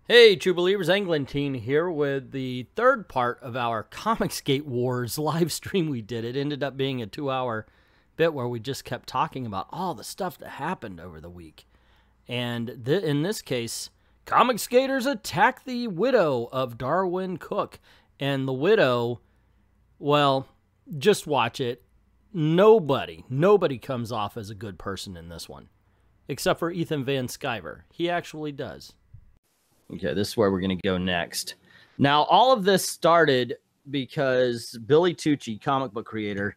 Hey, True Believers, Englentine here with the third part of our Comicsgate Wars live stream we did. It ended up being a 2-hour bit where we just kept talking about all the stuff that happened over the week. And in this case, Comic Skaters attack the widow of Darwyn Cooke. And the widow, well, just watch it. Nobody comes off as a good person in this one. Except for Ethan Van Sciver. He actually does. Okay, this is where we're going to go next. Now, all of this started because Billy Tucci, comic book creator,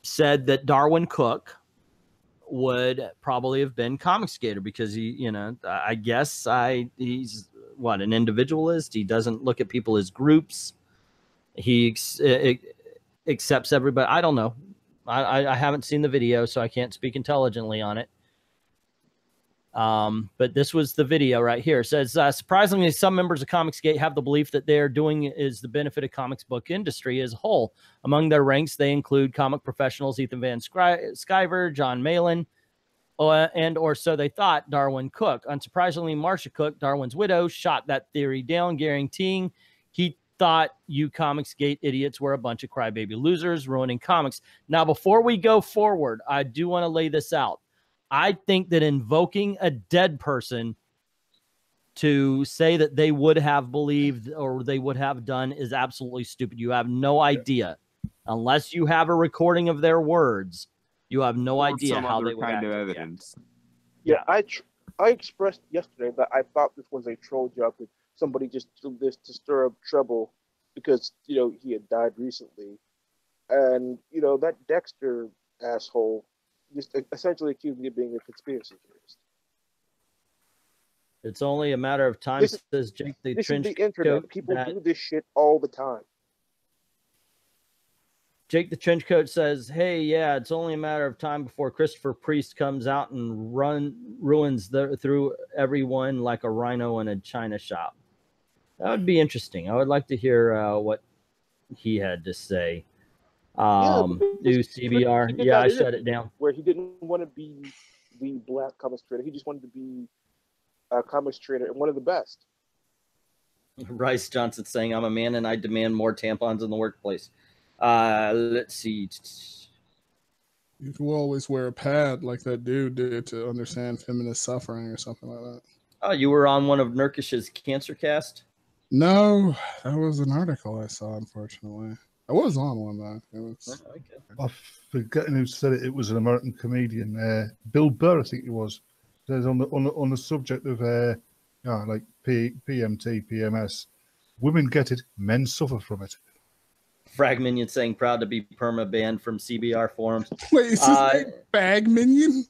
said that Darwyn Cooke would probably have been comic skater because he, you know, I guess he's what, an individualist. He doesn't look at people as groups. He accepts everybody. I don't know. I haven't seen the video, so I can't speak intelligently on it. But this was the video right here. It says, surprisingly, some members of Comicsgate have the belief that they are doing is the benefit of comics book industry as a whole. Among their ranks, they include comic professionals Ethan Van Sciver, John Malin, and or so they thought, Darwyn Cooke. Unsurprisingly, Marsha Cooke, Darwyn's widow, shot that theory down, guaranteeing he thought you Comicsgate idiots were a bunch of crybaby losers ruining comics. Now, before we go forward, I do want to lay this out. I think that invoking a dead person to say that they would have believed or they would have done is absolutely stupid. You have no idea. Unless you have a recording of their words, you have no idea how they would act. Evidence. Yeah, I expressed yesterday that I thought this was a troll job, that somebody just threw this to stir up trouble because, you know, he had died recently. And, you know, that Dexter asshole just essentially accused me of being a conspiracy theorist. It's only a matter of time, says Jake the Trench Coat. The internet. People do this shit all the time. Jake the Trench Coat says, hey, yeah, it's only a matter of time before Christopher Priest comes out and ruins through everyone like a rhino in a china shop. That would be interesting. I would like to hear what he had to say. Do CBR. Yeah, I shut it down. Where he didn't want to be the black comics trader. He just wanted to be a comics trader and one of the best. Rice Johnson saying, I'm a man and I demand more tampons in the workplace. Let's see. You can always wear a pad like that dude did to understand feminist suffering or something like that. Oh, you were on one of Nurkish's Cancer Cast? No, that was an article I saw, unfortunately. I was on one, though. It was... Okay. I'm forgetting who said it. It was an American comedian, Bill Burr, I think it was. Says on the subject of like PMT, PMS, women get it, men suffer from it. Frag Minion saying proud to be perma banned from CBR forums. Wait, is his name Frag Minion?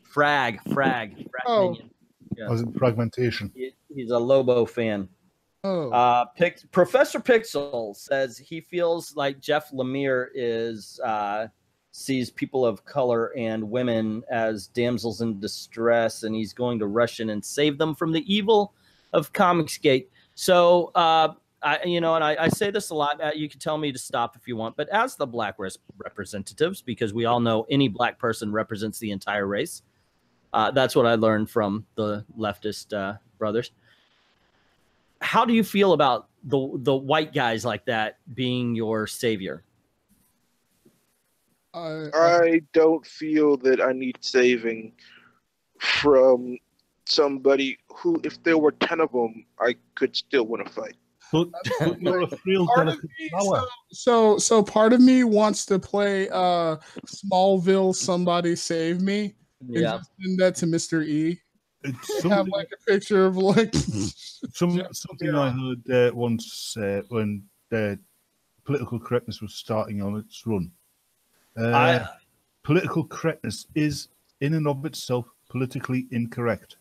Frag Minion. Yeah. Was it fragmentation? He's a Lobo fan. Oh. Professor Pixel says he feels like Jeff Lemire sees people of color and women as damsels in distress, and he's going to rush in and save them from the evil of Comicsgate. So, I say this a lot. You can tell me to stop if you want, but as the black representatives, because we all know any black person represents the entire race. That's what I learned from the leftist brothers. How do you feel about the white guys like that being your savior? I don't feel that I need saving from somebody who, if there were 10 of them, I could still win a fight. But you're a real So part of me wants to play Smallville Somebody Save Me. Yeah. And just send that to Mr. E. It's have like a picture of like something I heard once when the political correctness was starting on its run. Political correctness is in and of itself politically incorrect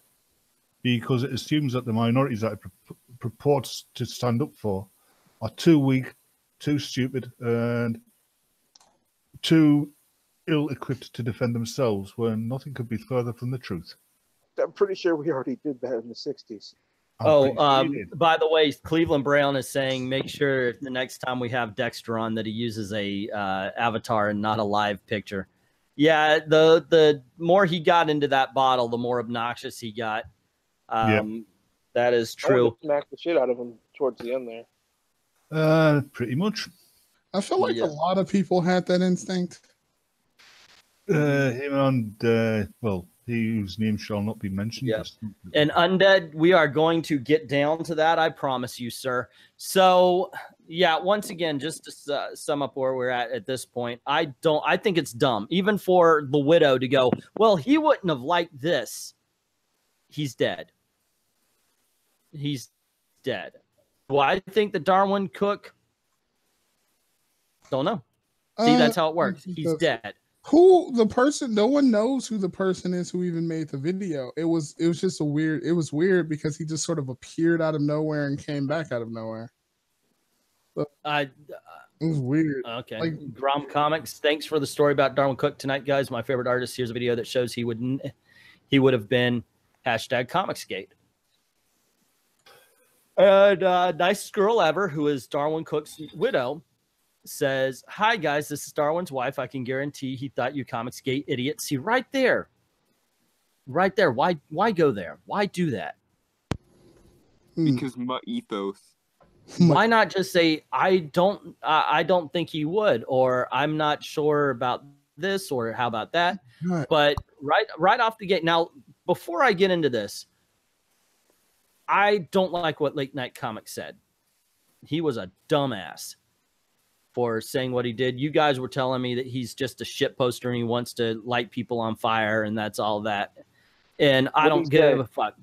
because it assumes that the minorities that it purports to stand up for are too weak, too stupid, and too ill-equipped to defend themselves, when nothing could be further from the truth. I'm pretty sure we already did that in the 60s. By the way, Cleveland Brown is saying make sure the next time we have Dexter on that he uses a avatar and not a live picture. Yeah, the more he got into that bottle, the more obnoxious he got. That is I wanted true. to smack the shit out of him towards the end there. Pretty much. I feel like a lot of people had that instinct. Him and well, he whose name shall not be mentioned. Yeah. And Undead, we are going to get down to that. I promise you, sir. So, yeah, once again, just to sum up where we're at this point, I think it's dumb, even for the widow to go, well, he wouldn't have liked this. He's dead. He's dead. Do I think that Darwyn Cooke? Don't know. See, that's how it works. He's dead. Who the person? No one knows who the person is who even made the video. It was just a weird. It was weird because he just sort of appeared out of nowhere and came back out of nowhere. But it was weird. Okay. Like, Grom Comics, thanks for the story about Darwyn Cooke tonight, guys. My favorite artist. Here's a video that shows he would have been #ComicsGate. And nicest girl ever, who is Darwyn Cooke's widow, says, hi guys, this is Darwyn's wife. I can guarantee he thought you ComicsGate idiots. See, right there. Why go there? Why do that? Because my ethos. Why not just say, I don't think he would, or I'm not sure about this, or how about that? Right. But right off the gate. Now, before I get into this, I don't like what Late Night Comics said. He was a dumbass for saying what he did. You guys were telling me that he's just a shit poster and he wants to light people on fire and that's all that. And I don't give a fuck.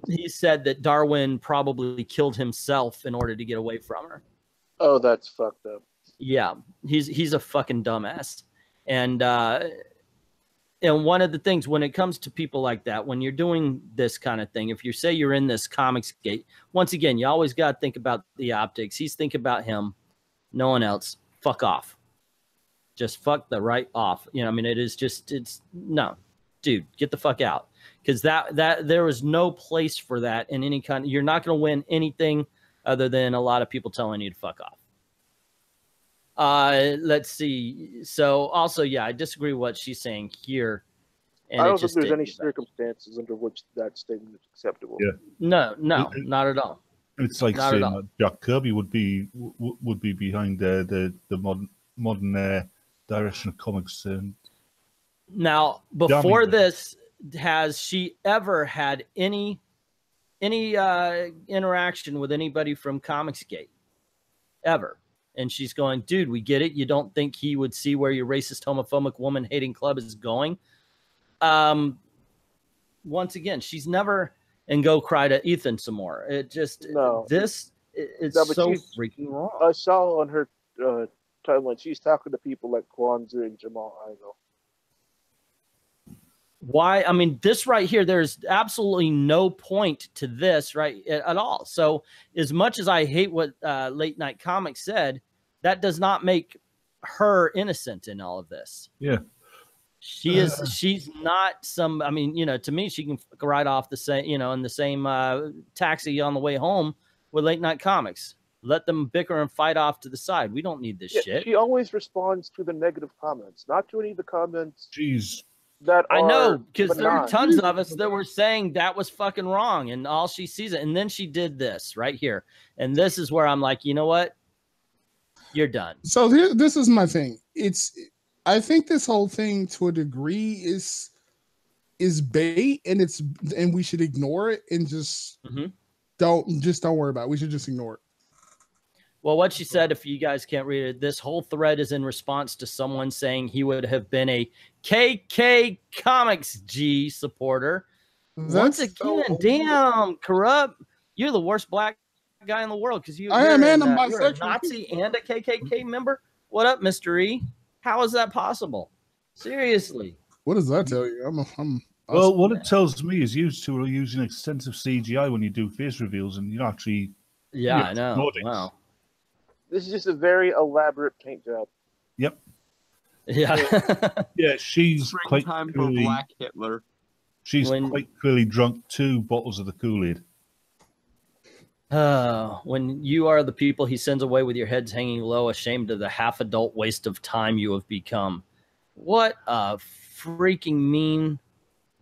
He said that Darwyn probably killed himself in order to get away from her. Oh, that's fucked up. Yeah, he's a fucking dumbass. And one of the things when it comes to people like that, when you're doing this kind of thing, if you say you're in this ComicsGate, once again, you always got to think about the optics. He's thinking about him. No one else. Fuck off. Just fuck the right off. You know, I mean, it's no, dude, get the fuck out. Because that there was no place for that in any kind. You're not going to win anything other than a lot of people telling you to fuck off. Let's see. So also, yeah, I disagree with what she's saying here. And I don't think there's any circumstances under which that statement is acceptable. Yeah. No, not at all. It's like saying that Jack Kirby would be behind the modern direction of comics. Now, before this, has she ever had any interaction with anybody from ComicsGate? Ever? And she's going, dude, we get it. You don't think he would see where your racist, homophobic, woman-hating club is going? Once again, she's never... And go cry to Ethan some more. It just it's so freaking wrong. I saw on her timeline she's talking to people like Kwanzaa and Jamal Igo. Why? I mean, this right here, there's absolutely no point to this right at all. So as much as I hate what Late Night Comics said, that does not make her innocent in all of this. Yeah. She's not some, I mean, you know, to me, she can ride off the same, you know, in the same taxi on the way home with Late Night Comics. Let them bicker and fight off to the side. We don't need this shit. She always responds to the negative comments, not to any of the comments. Jeez. That I know, because there are tons of us that were saying that was fucking wrong, and all she sees it. And then she did this right here. And this is where I'm like, you know what? You're done. So this is my thing. I think this whole thing to a degree is bait, and we should ignore it and just don't worry about it. We should just ignore it. Well, what she said, if you guys can't read it, this whole thread is in response to someone saying he would have been a KK Comics G supporter. Once again, damn, corrupt. You're the worst black guy in the world because you're a Nazi and a KKK member. What up, Mr. E? How is that possible? Seriously. What does that tell you? Well, what it tells me is you two are using extensive CGI when you do face reveals, and you're actually... Yeah, I know. Wow. This is just a very elaborate paint job. Yep. Yeah. Yeah, she's quite time clearly... for Black Hitler. She's quite clearly drunk 2 bottles of the Kool-Aid. When you are the people he sends away with your heads hanging low, ashamed of the half-adult waste of time you have become. What a freaking mean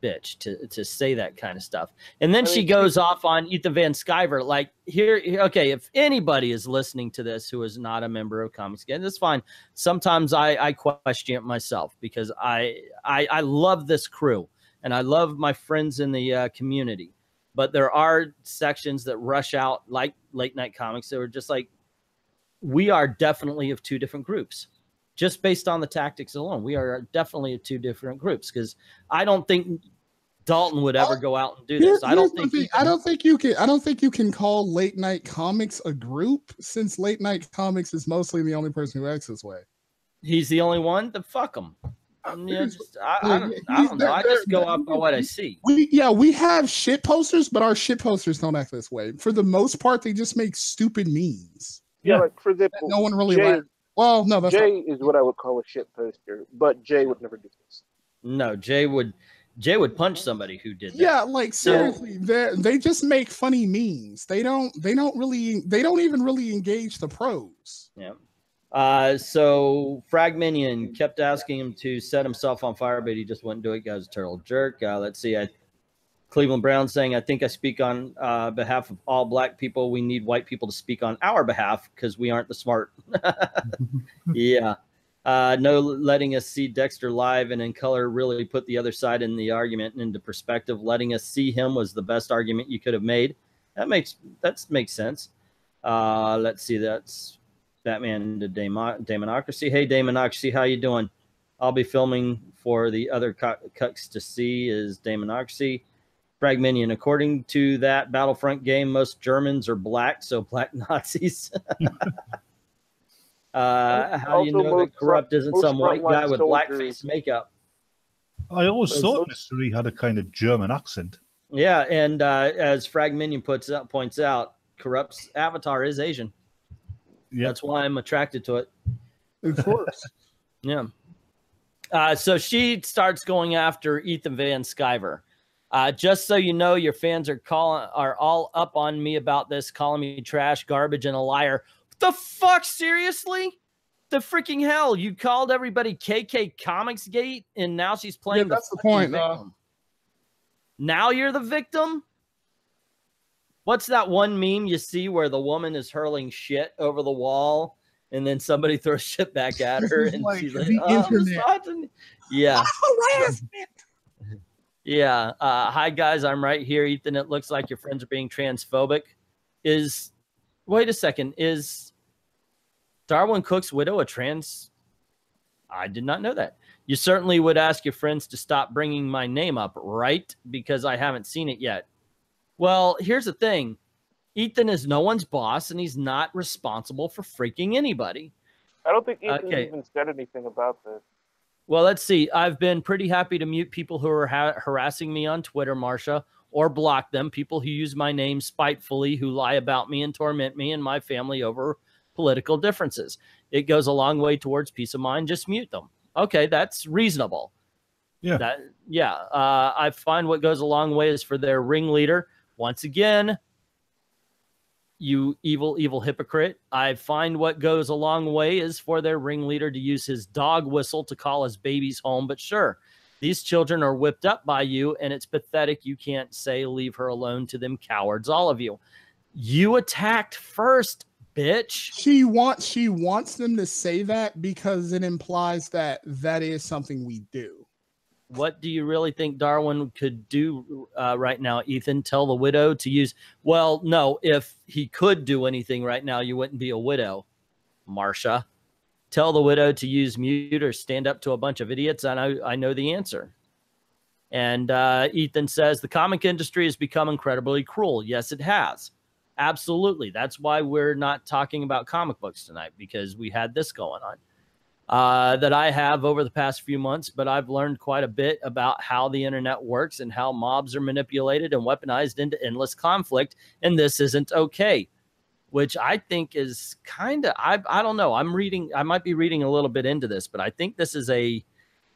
bitch to say that kind of stuff. And then she goes off on Ethan Van Sciver. Like, here, okay, if anybody is listening to this who is not a member of Comics Again, that's fine. Sometimes I question it myself because I love this crew and I love my friends in the community. But there are sections that rush out like late night comics that were just like, we are definitely of two different groups. Just based on the tactics alone, we are definitely of two different groups, because I don't think Dalton would ever go out and do this. I don't think you can call late night comics a group, since late night comics is mostly the only person who acts this way. He's the only one. Then fuck him. I don't know. I just go off by what I see. We have shit posters, but our shit posters don't act this way. For the most part, they just make stupid memes. Yeah, like for example, no one really likes. Well, no, that's Jay is what I would call a shit poster, but Jay would never do this. No, Jay would punch somebody who did that. Yeah, like seriously, they just make funny memes. They don't even really engage the pros. Yeah. So Fragminion kept asking him to set himself on fire, but he just wouldn't do it. Guy's a turtle jerk. Let's see. Cleveland Brown saying, I think I speak on behalf of all black people. We need white people to speak on our behalf because we aren't the smart. Yeah. No letting us see Dexter live and in color really put the other side in the argument into perspective. Letting us see him was the best argument you could have made. That makes sense. Let's see. That's Batman to Damonocracy. Hey, Damonocracy, how you doing? I'll be filming for the other cucks to see is Damonocracy. Fragminion, according to that Battlefront game, most Germans are black, so black Nazis. How do you know that Corrupt isn't some white guy with blackface makeup? I always thought Mr. E had a kind of German accent. Yeah, and as Fragminion points out, Corrupt's avatar is Asian. Yeah, that's why I'm attracted to it. Of course. Yeah. So she starts going after Ethan Van Sciver. Just so you know, your fans are all up on me about this, calling me trash, garbage, and a liar. What the fuck? Seriously? The freaking hell! You called everybody KK Comics Gate, and now she's playing. Yeah, that's the point. Now you're the victim. What's that one meme you see where the woman is hurling shit over the wall, and then somebody throws shit back at her, and like she's like, "Oh, yeah." Yeah. Hi, guys. I'm right here. Ethan, it looks like your friends are being transphobic. Wait a second. Is Darwyn Cooks' widow a trans? I did not know that. You certainly would ask your friends to stop bringing my name up, right? Because I haven't seen it yet. Well, here's the thing. Ethan is no one's boss, and he's not responsible for freaking anybody. I don't think Ethan even said anything about this. Well, let's see. I've been pretty happy to mute people who are harassing me on Twitter, Marsha, or block them. People who use my name spitefully, who lie about me and torment me and my family over political differences. It goes a long way towards peace of mind. Just mute them. Okay, that's reasonable. Yeah. I find what goes a long way is for their ringleader. Once again, you evil hypocrite. I find what goes a long way is for their ringleader to use his dog whistle to call his babies home. But sure, these children are whipped up by you, and it's pathetic. You can't say leave her alone to them cowards, all of you. You attacked first, bitch. She wants them to say that because it implies that is something we do. What do you really think Darwyn could do right now, Ethan? Tell the widow to use... Well, no, if he could do anything right now, you wouldn't be a widow, Marsha. Tell the widow to use mute or stand up to a bunch of idiots. I know the answer. And Ethan says, the comic industry has become incredibly cruel. Yes, it has. Absolutely. That's why we're not talking about comic books tonight, because we had this going on. That I have over the past few months, but I've learned quite a bit about how the internet works and how mobs are manipulated and weaponized into endless conflict, and this isn't okay, which I think is kind of, I don't know, I might be reading a little bit into this, but I think this is a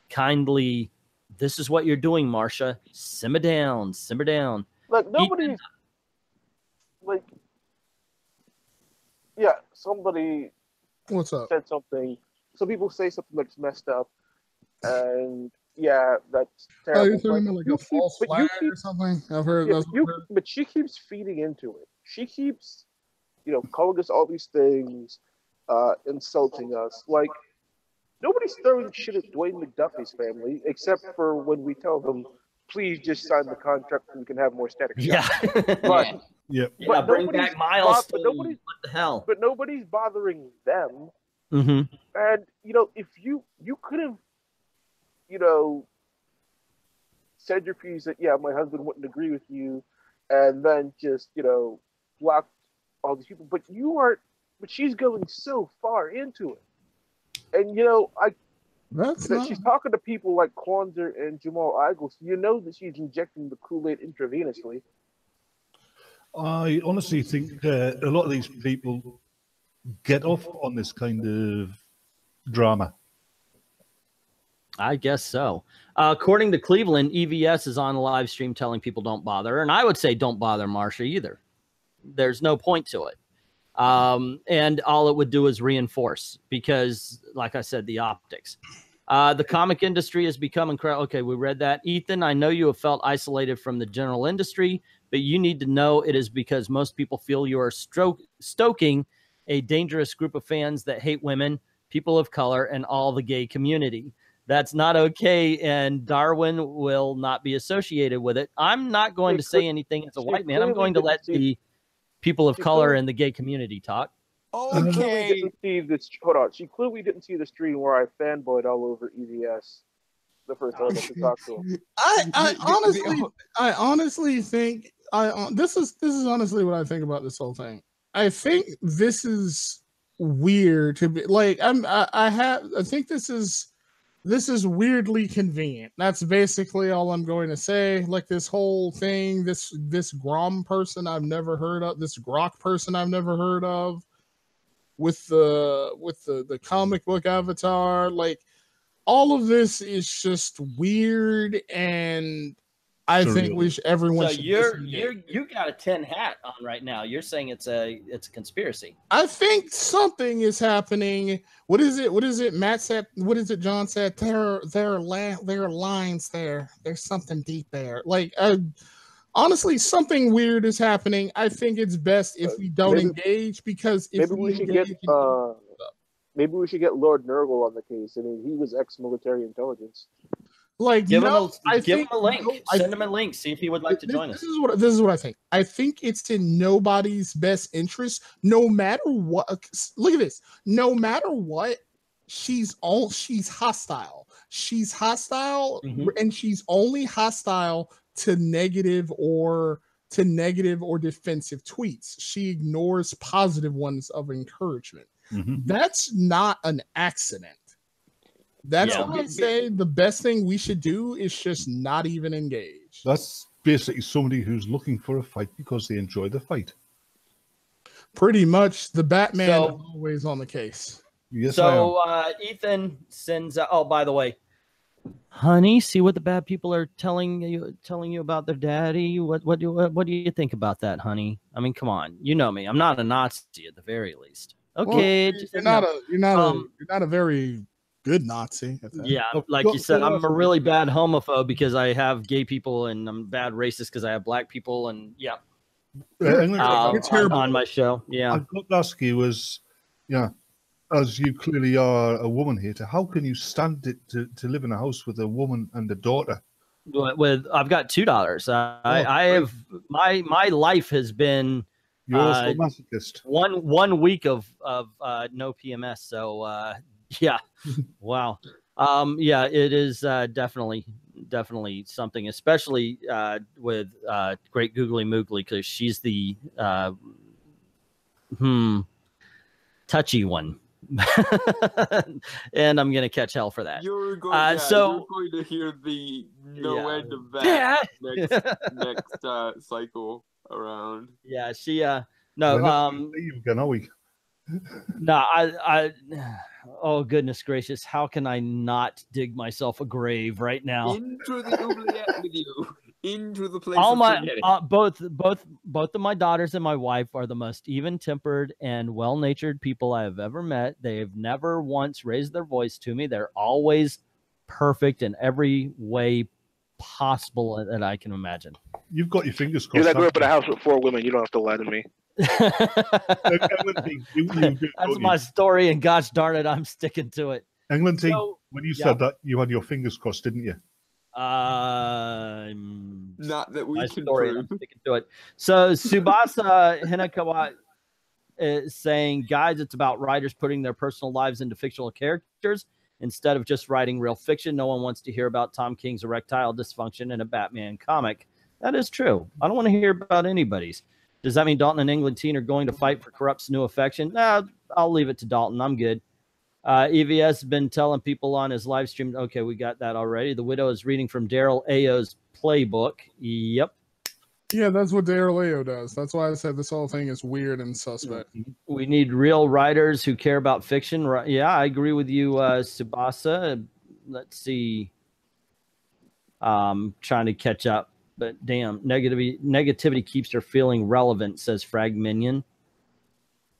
kindly, this is what you're doing, Marsha. Simmer down. Like, nobody's, like, yeah, somebody What's up? said something. Some people say something that's messed up, and yeah, that's Oh, terrible. you're talking about like a false flag or something? I've heard yeah, that's but she keeps feeding into it. She keeps, calling us all these things, insulting us. Like, nobody's throwing shit at Dwayne McDuffie's family except for when we tell them, please just sign the contract and we can have more static Yeah. shots. But Yeah. Yeah, bring nobody's back Miles. but nobody's What the hell? but nobody's bothering them. Mm-hmm. And if you could have, said your piece that my husband wouldn't agree with you, and then just blocked all these people. But you aren't. But she's going so far into it, and she's talking to people like Kwanzaa and Jamal Igle. So that she's injecting the Kool-Aid intravenously. I honestly think a lot of these people get off on this kind of drama. I guess so. According to Cleveland, EVS is on a live stream telling people don't bother. And I would say don't bother Marsha either. There's no point to it. And all it would do is reinforce because, like I said, the optics. The comic industry has become incredible. Okay, we read that. Ethan, I know you have felt isolated from the general industry, but you need to know it is because most people feel you are stoking a dangerous group of fans that hate women, people of color, and all the gay community. That's not okay, and Darwyn will not be associated with it. I'm not going to say anything as a white man. I'm going to let the people of color and the gay community talk. Okay. She clearly didn't see the stream where I fanboyed all over EVS the first time I talked to him. I honestly think this is honestly what I think about this whole thing. I think this is weird to be like I think this is weirdly convenient. That's basically all I'm going to say. Like this whole thing, this Grom person I've never heard of, this Grok person I've never heard of, with the comic book avatar, like all of this is just weird, and I think everyone. So you got a 10 hat on right now. You're saying it's a conspiracy. I think something is happening. What is it? Matt said. What is it? John said. There are lines there. There's something deep there. Like honestly, something weird is happening. I think it's best if we don't engage, because if we should get Lord Nurgle on the case. I mean, he was ex-military intelligence. Like, give him a link. Send him a link. See if he would like to join us. This is what I think. I think it's in nobody's best interest, no matter what. Look at this. No matter what, she's hostile. She's hostile, and she's only hostile to negative or defensive tweets. She ignores positive ones of encouragement. That's not an accident. That's why I say the best thing we should do is just not even engage. That's basically somebody who's looking for a fight because they enjoy the fight. Pretty much, the Batman is always on the case. Yes, so Ethan sends. Oh, by the way, honey, see what the bad people are telling you about their daddy. What do you think about that, honey? I mean, come on, you know me. I'm not a Nazi at the very least. Okay, well, you're not a very good Nazi. Yeah, like you said, I'm a really bad homophobe because I have gay people, and I'm bad racist because I have black people, and on my show. Yeah, I've got to ask you, as you clearly are a woman hater, how can you stand it to live in a house with a woman and a daughter? I've got $2. I have my life has been. You're also a masochist. One week of no PMS. So yeah, wow. Yeah, it is definitely something, especially with Great Googly Moogly, because she's the touchy one. And I'm gonna catch hell for that. You're going to hear the end of that next cycle around. Yeah, she no I oh goodness gracious, how can I not dig myself a grave right now? Into the oubliette with you. Into the place. All my both of my daughters and my wife are the most even-tempered and well-natured people I have ever met. They have never once raised their voice to me. They're always perfect in every way possible that I can imagine. You've got your fingers crossed. You're not growing up in a house with 4 women. You don't have to lie to me. That's my story, and gosh darn it, I'm sticking to it. Englanty, when you said that, you had your fingers crossed, didn't you? Not that we can prove. I'm sticking to it. So Subasa Hinakawa is saying, guys, it's about writers putting their personal lives into fictional characters instead of just writing real fiction. No one wants to hear about Tom King's erectile dysfunction in a Batman comic. That is true. I don't want to hear about anybody's. Does that mean Dalton and England are going to fight for Corrupt's new affection? Nah, I'll leave it to Dalton. I'm good. EVS has been telling people on his live stream. Okay, we got that already. The Widow is reading from Daryl Ayo's playbook. Yep. Yeah, that's what Daryl Ayo does. That's why I said this whole thing is weird and suspect. We need real writers who care about fiction. Yeah, I agree with you, Subasa. Let's see. Trying to catch up. But damn, negativity keeps her feeling relevant, says Frag Minion.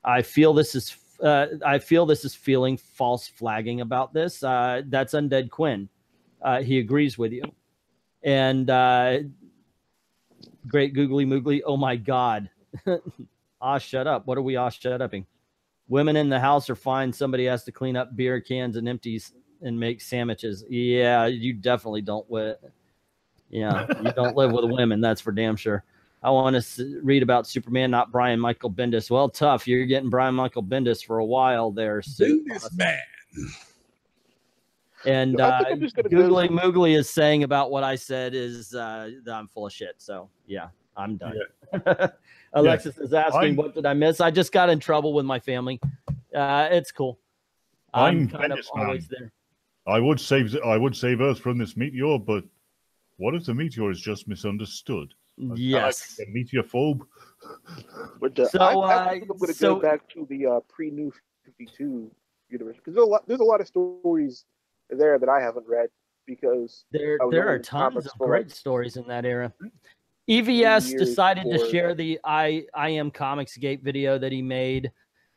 I feel this is feeling false flagging about this. That's Undead Quinn. He agrees with you. And Great Googly Moogly. Oh my God. Shut up. What are we shut upping? Women in the house are fine. Somebody has to clean up beer cans and empties and make sandwiches. Yeah, you definitely don't. Yeah, you don't live with women. That's for damn sure. I want to read about Superman, not Brian Michael Bendis. Well, tough. You're getting Brian Michael Bendis for a while there. Bendis man. And Googly Moogly is saying about what I said is that I'm full of shit. So, yeah, I'm done. Yeah. Alexis is asking, what did I miss? I just got in trouble with my family. It's cool. I'm kind of always there. I would save Earth from this meteor, but what if the meteor is just misunderstood? Yes. A meteorphobe. But, I think I'm going to go back to the pre-New 52 universe, because there's a lot of stories there that I haven't read, because there are tons of great stories in that era. EVS decided to share the I Am Comics Gate video that he made,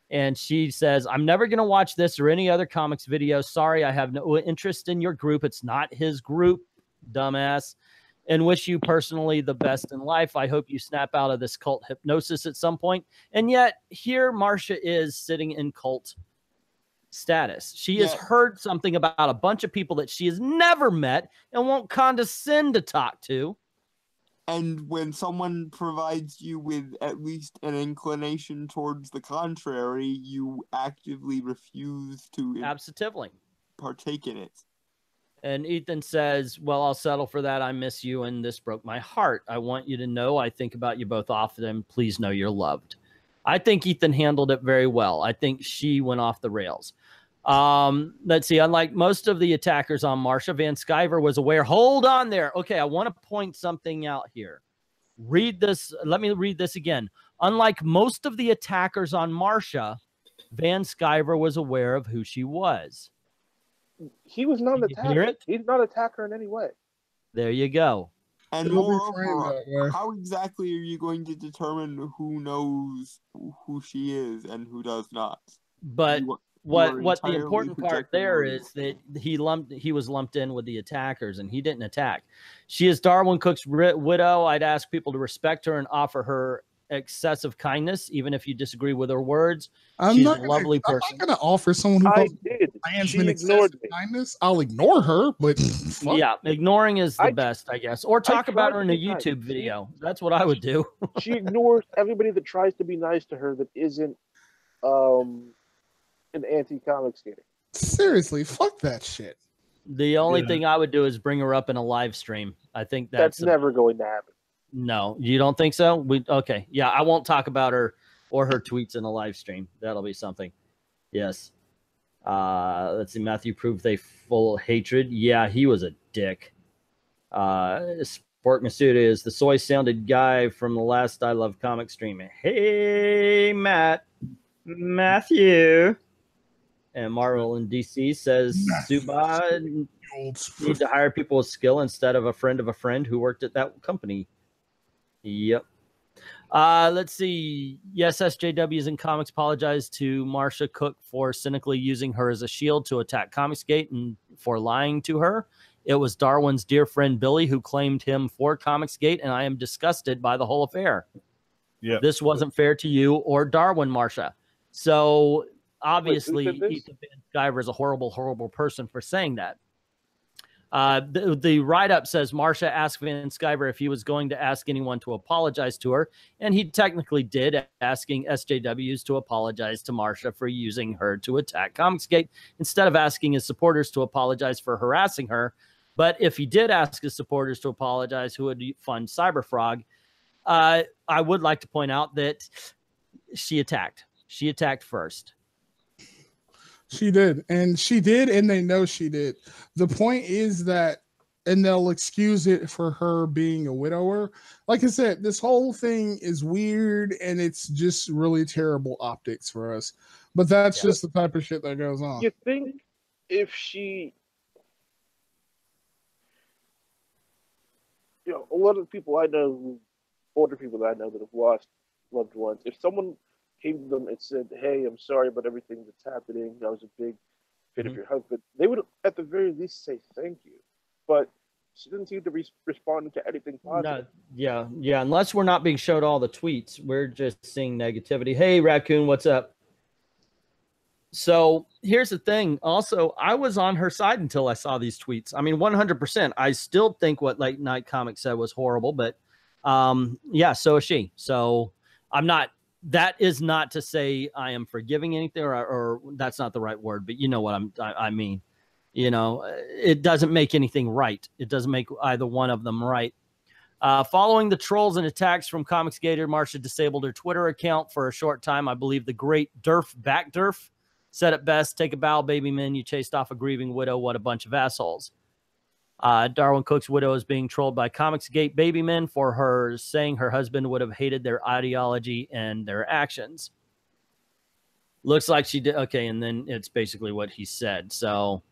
and she says, I'm never going to watch this or any other comics video. Sorry, I have no interest in your group. It's not his group, dumbass. And wish you personally the best in life. I hope you snap out of this cult hypnosis at some point. And yet here Marsha is sitting in cult status. She has heard something about a bunch of people that she has never met and won't condescend to talk to. And when someone provides you with at least an inclination towards the contrary, you actively refuse to partake in it. And Ethan says, well, I'll settle for that. I miss you, and this broke my heart. I want you to know I think about you both often. Please know you're loved. I think Ethan handled it very well. I think she went off the rails. Let's see. Unlike most of the attackers on Marsha, Van Sciver was aware. Hold on there. Okay, I want to point something out here. Read this. Let me read this again. Unlike most of the attackers on Marsha, Van Sciver was aware of who she was. He was not an attacker. He's not an attacker in any way. There you go. And moreover, how exactly are you going to determine who knows who she is and who does not? But what the important part there is that he was lumped in with the attackers, and he didn't attack. She is Darwyn Cooks' widow. I'd ask people to respect her and offer her excessive kindness, even if you disagree with her words. She's a lovely person. I'm not going to offer someone who clansman excessive kindness. I'll ignore her, but yeah, ignoring is the best, I guess. Or talk about her in a YouTube video. That's what I would do. She ignores everybody that tries to be nice to her that isn't an anti-comic skater. Seriously, fuck that shit. The only thing I would do is bring her up in a live stream. I think that's never going to happen. No, you don't think so? Okay. Yeah, I won't talk about her or her tweets in a live stream. That'll be something. Yes. Let's see. Matthew proved they full hatred. Yeah, he was a dick. Sport Masuda is the soy-sounded guy from the last I Love Comic stream. Hey, Matthew. And Marvel in DC says, Suba needs to hire people with skill instead of a friend who worked at that company. Yep. Let's see. Yes, SJWs and comics apologize to Marsha Cooke for cynically using her as a shield to attack Comicsgate and for lying to her. It was Darwyn's dear friend Billy who claimed him for Comicsgate, and I am disgusted by the whole affair. Yeah, this wasn't fair to you or Darwyn, Marsha. So obviously, Ethan Van Sciver is a horrible, horrible person for saying that. The write-up says Marsha asked Van Sciver if he was going to ask anyone to apologize to her, and he technically did, asking SJWs to apologize to Marsha for using her to attack Comicsgate instead of asking his supporters to apologize for harassing her. But if he did ask his supporters to apologize, who would fund Cyberfrog? I would like to point out that she attacked. She attacked first. She did, and they know she did. The point is that, and they'll excuse it for her being a widower. Like I said, this whole thing is weird, and it's just really terrible optics for us. But that's just the type of shit that goes on. You think if she, you know, a lot of people I know, older people that I know that have lost loved ones, if someone came to them and said, "Hey, I'm sorry about everything that's happening. That was a big fit of your husband," they would at the very least say thank you. But she didn't seem to respond to anything positive. No, yeah. Unless we're not being showed all the tweets, we're just seeing negativity. Hey, Raccoon, what's up? So here's the thing. Also, I was on her side until I saw these tweets. I mean, 100%. I still think what Late Night Comics said was horrible, but yeah, so is she. So I'm not. That is not to say I am forgiving anything, or that's not the right word, but you know what I mean. You know, it doesn't make anything right. It doesn't make either one of them right. Following the trolls and attacks from Comicsgator, Marsha disabled her Twitter account for a short time. I believe the great Durf said it best: "Take a bow, baby men. You chased off a grieving widow. What a bunch of assholes." Darwyn Cooks' widow is being trolled by Comicsgate baby men for her saying her husband would have hated their ideology and their actions. Looks like she did. Okay, and then it's basically what he said. So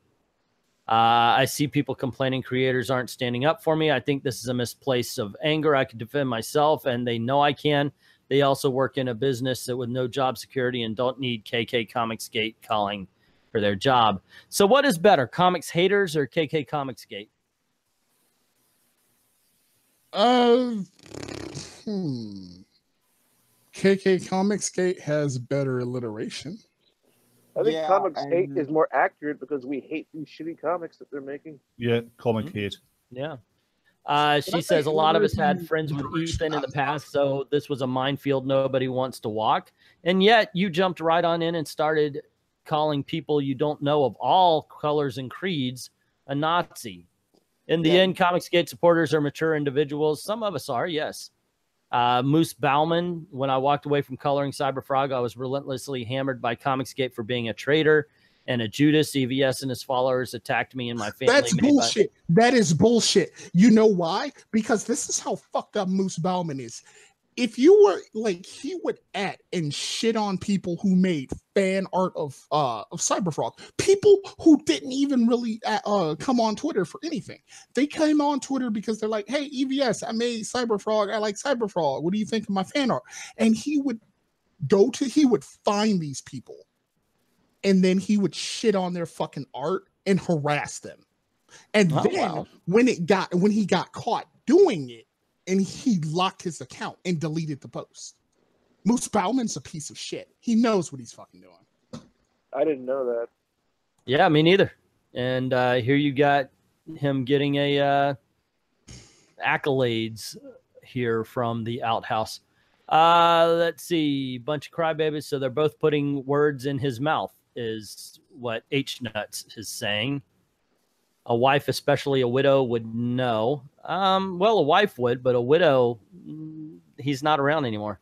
I see people complaining creators aren't standing up for me. I think this is a misplaced of anger. I can defend myself, and they know I can. They also work in a business that with no job security and don't need KK Comicsgate calling for their job. So what is better, comics haters or KK Comicsgate? KK Comicsgate has better alliteration. I think comics hate is more accurate because we hate these shitty comics that they're making. Yeah, comic hate. Yeah. She says a lot of us had friends with Ethan in the past, so this was a minefield nobody wants to walk. And yet you jumped right on in and started calling people you don't know of all colors and creeds a Nazi. In the end, Comicsgate supporters are mature individuals. Some of us are, yes. Moose Bauman, when I walked away from coloring Cyberfrog, I was relentlessly hammered by Comicsgate for being a traitor and a Judas. EVS and his followers attacked me and my family. That's bullshit. That is bullshit. You know why? Because this is how fucked up Moose Bauman is. If you were like, he would at and shit on people who made fan art of Cyberfrog, people who didn't even really come on Twitter for anything. They came on Twitter because they're like, "Hey, EVS, I made Cyberfrog. I like Cyberfrog. What do you think of my fan art?" And he would find these people, and then he would shit on their fucking art and harass them. And when he got caught doing it, and he locked his account and deleted the post. Moose Bauman's a piece of shit. He knows what he's fucking doing. I didn't know that. Yeah, me neither. And here you got him getting a accolades here from the outhouse. Let's see. Bunch of crybabies. So they're both putting words in his mouth is what H Nuts is saying. A wife, especially a widow, would know. Well, a wife would, but a widow, he's not around anymore.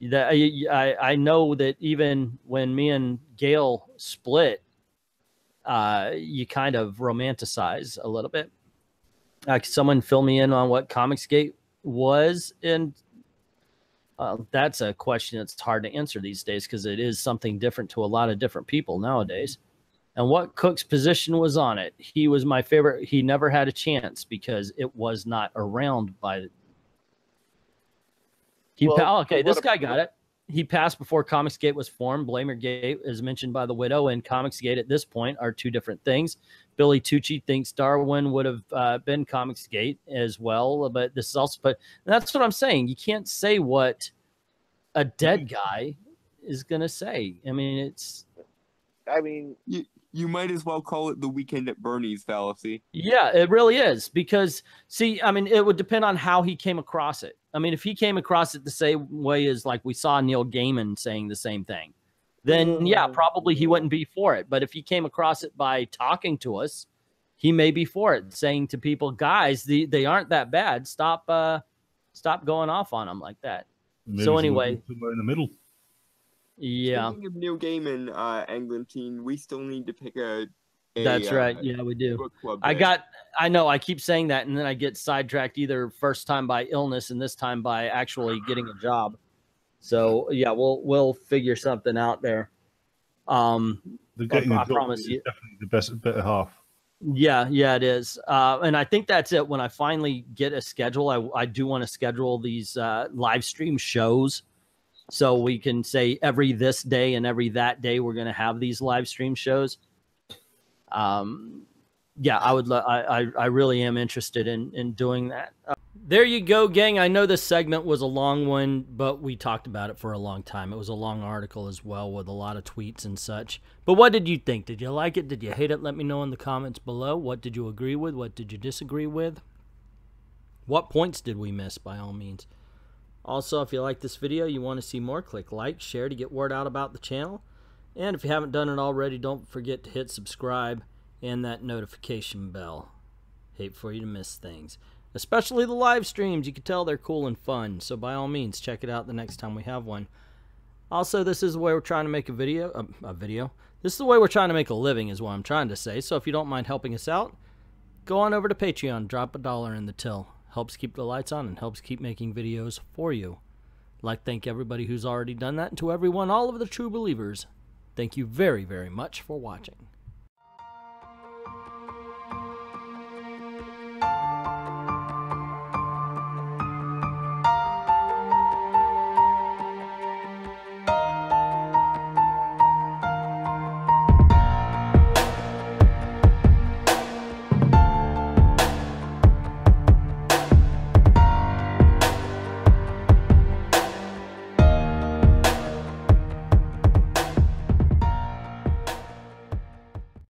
I know that even when me and Gail split, you kind of romanticize a little bit. Someone fill me in on what Comicsgate was, and that's a question that's hard to answer these days because it is something different to a lot of different people nowadays. And what Cook's position was on it. He was my favorite. He never had a chance because it was not around by Okay, this guy got it. He passed before Comicsgate was formed. Blamergate is mentioned by the widow, and Comicsgate at this point are two different things. Billy Tucci thinks Darwyn would have been Comicsgate as well, but this is also. But that's what I'm saying. You can't say what a dead guy is gonna say. I mean, you might as well call it the Weekend at Bernie's fallacy. Yeah, it really is. Because, see, I mean, it would depend on how he came across it. I mean, if he came across it the same way as, like, we saw Neil Gaiman saying the same thing, then, yeah, probably he wouldn't be for it. But if he came across it by talking to us, he may be for it, saying to people, guys, they aren't that bad. Stop going off on them like that. Maybe so anyway. Somewhere in the middle. Yeah. Speaking of Neil Gaiman, Anglantine, we still need to pick a That's right. Yeah, we do. I know I keep saying that, and then I get sidetracked either first time by illness and this time by actually getting a job. So yeah, we'll figure something out there. The getting I a job promise is you. definitely the better half. Yeah, it is. And I think that's it. When I finally get a schedule, I do want to schedule these live stream shows. So we can say every this day and every that day we're going to have these live stream shows. Yeah, I really am interested in doing that. There you go, gang. I know this segment was a long one, but we talked about it for a long time. It was a long article as well with a lot of tweets and such. But what did you think? Did you like it? Did you hate it? Let me know in the comments below. What did you agree with? What did you disagree with? What points did we miss, by all means? Also, if you like this video, you want to see more, click like, share to get word out about the channel. And if you haven't done it already, don't forget to hit subscribe and that notification bell. Hate for you to miss things. Especially the live streams. You can tell they're cool and fun. So by all means, check it out the next time we have one. Also, this is the way we're trying to make a video. This is the way we're trying to make a living is what I'm trying to say. So if you don't mind helping us out, go on over to Patreon. Drop $1 in the till. Helps keep the lights on and helps keep making videos for you. I'd like to thank everybody who's already done that. And to everyone, all of the true believers, thank you very, very much for watching.